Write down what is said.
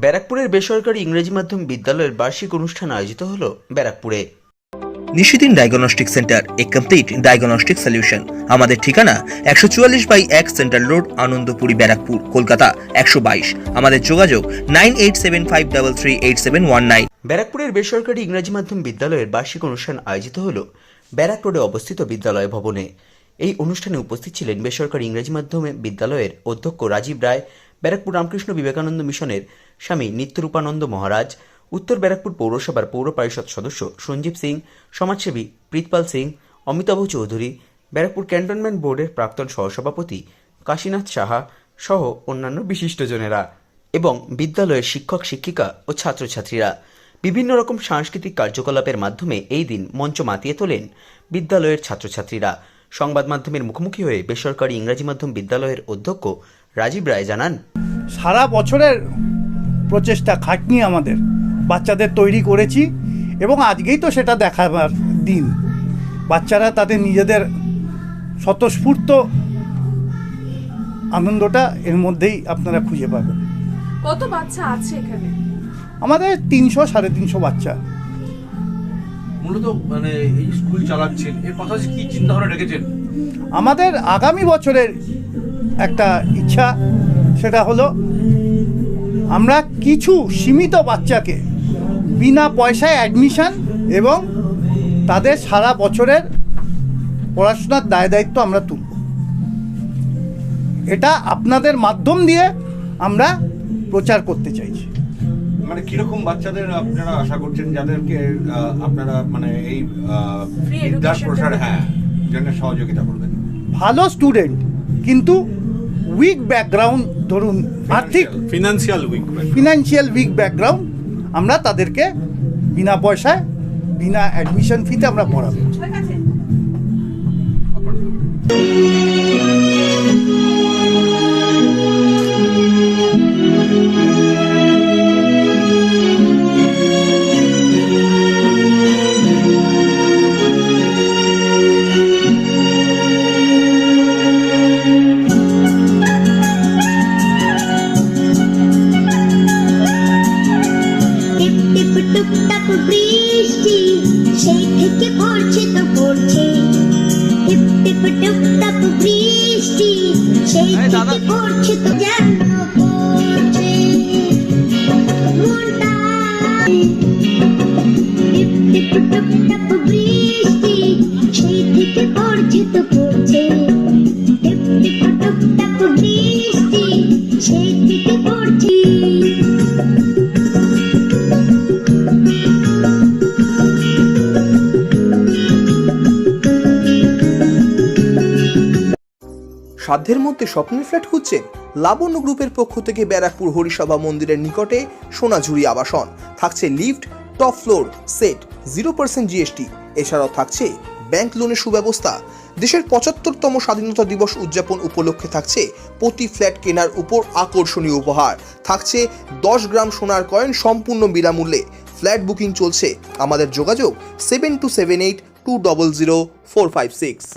ব্যারাকপুরের বেসরকারি ইংরেজি মাধ্যম বিদ্যালয়ের বার্ষিক অনুষ্ঠান আয়োজিত হলো ব্যারাকপুরে। নিশিদিন ডায়াগনস্টিক সেন্টার, এ কমপ্লিট ডায়াগনস্টিক সলিউশন। আমাদের ঠিকানা 144/1 সেন্ট্রাল রোড, আনন্দপুরি, ব্যারাকপুর, কলকাতা 122। আমাদের যোগাযোগ 9875338719। ব্যারাকপুরের বেসরকারি ইংরেজি মাধ্যম বিদ্যালয়ের বার্ষিক অনুষ্ঠান আয়োজিত হলো ব্যারাক রোডে অবস্থিত বিদ্যালয় ভবনে। এই অনুষ্ঠানে উপস্থিত ছিলেন বেসরকারি ইংরেজি মাধ্যমে বিদ্যালয়ের অধ্যক্ষ রাজীব রায়, ব্যারাকপুর রামকৃষ্ণ বিবেকানন্দ মিশনের স্বামী নিত্যরূপানন্দ মহারাজ, উত্তর ব্যারাকপুর পৌরসভার পৌর পরিষদ সদস্য সঞ্জীব সিং, সমাজসেবী প্রীতপাল সিং, অমিতাভ চৌধুরী, ব্যারাকপুর ক্যান্টনমেন্ট বোর্ডের প্রাক্তন সহসভাপতি কাশীনাথ সাহা সহ অন্যান্য বিশিষ্টজনেরা এবং বিদ্যালয়ের শিক্ষক শিক্ষিকা ও ছাত্রছাত্রীরা বিভিন্ন রকম সাংস্কৃতিক কার্যকলাপের মাধ্যমে এই দিন মঞ্চ মাতিয়ে তোলেন বিদ্যালয়ের ছাত্রছাত্রীরা। সংবাদ মাধ্যমের মুখোমুখি হয়ে বেসরকারি ইংরাজি মাধ্যম বিদ্যালয়ের অধ্যক্ষ রাজীব রায় জানান, সারা বছরের প্রচেষ্টা খাটনি আমাদের বাচ্চাদের তৈরি করেছি এবং আজকেই তো সেটা দেখাবার দিন। বাচ্চারা তাদের নিজেদের স্বতঃস্ফূর্ত আনন্দটা এর মধ্যেই আপনারা খুঁজে পাবেন। কত বাচ্চা আছে এখানে? আমাদের 300-350 বাচ্চা। মূলত মানে এই স্কুল চালাচ্ছেন, এর পাশাপাশি কি চিন্তা ভাবনা রেখেছেন? আমাদের আগামী বছরের একটা ইচ্ছা, সেটা হলো আমরা কিছু সীমিত বাচ্চাকে বিনা পয়সায় অ্যাডমিশন এবং তাদের সারা বছরের পড়াশোনার দায় দায়িত্ব আমরা তুলব। এটা আপনাদের মাধ্যম দিয়ে আমরা প্রচার করতে চাইছি। মানে কিরকম বাচ্চাদের আপনারা আশা করছেন যাদেরকে আপনারা মানে এই বিদ্যার প্রসার জন্য সহযোগিতা করবেন? ভালো স্টুডেন্ট কিন্তু উইক ব্যাকগ্রাউন্ড, ধরুন আর্থিক ফিনান্সিয়াল উইক ব্যাকগ্রাউন্ড, আমরা তাদেরকে বিনা পয়সায় বিনা অ্যাডমিশন ফিতে আমরা পড়াবো। টুকটাক বৃষ্টি সেই থেকে পড়ছে তো পড়ছে, টিপ টিপ টুকটাক বৃষ্টি সেই থেকে পড়ছে তো যেন পড়ছে মনটা। টিপ টিপ টুকটাক বৃষ্টি সেই থেকে পড়ছে তো পড়ছে, টিপ টিপ টুকটাক বৃষ্টি সেই থেকে পড়ছে। সাধ্যের মধ্যে স্বপ্নের ফ্ল্যাট খুঁজছেন? লাবণ্য গ্রুপের পক্ষ থেকে ব্যারাকপুর হরিসভা মন্দিরের নিকটে সোনাঝুরি আবাসন। থাকছে lift, top floor set, 0% GST। এছাড়াও থাকছে ব্যাংক লোনের সুব্যবস্থা। দেশের 75তম স্বাধীনতা দিবস উদযাপন উপলক্ষে থাকছে প্রতি ফ্ল্যাট কেনার উপর আকর্ষণীয় উপহার। থাকছে 10 গ্রাম সোনার কয়েন সম্পূর্ণ বিনামূল্যে। ফ্ল্যাট বুকিং চলছে। আমাদের যোগাযোগ 7278200456।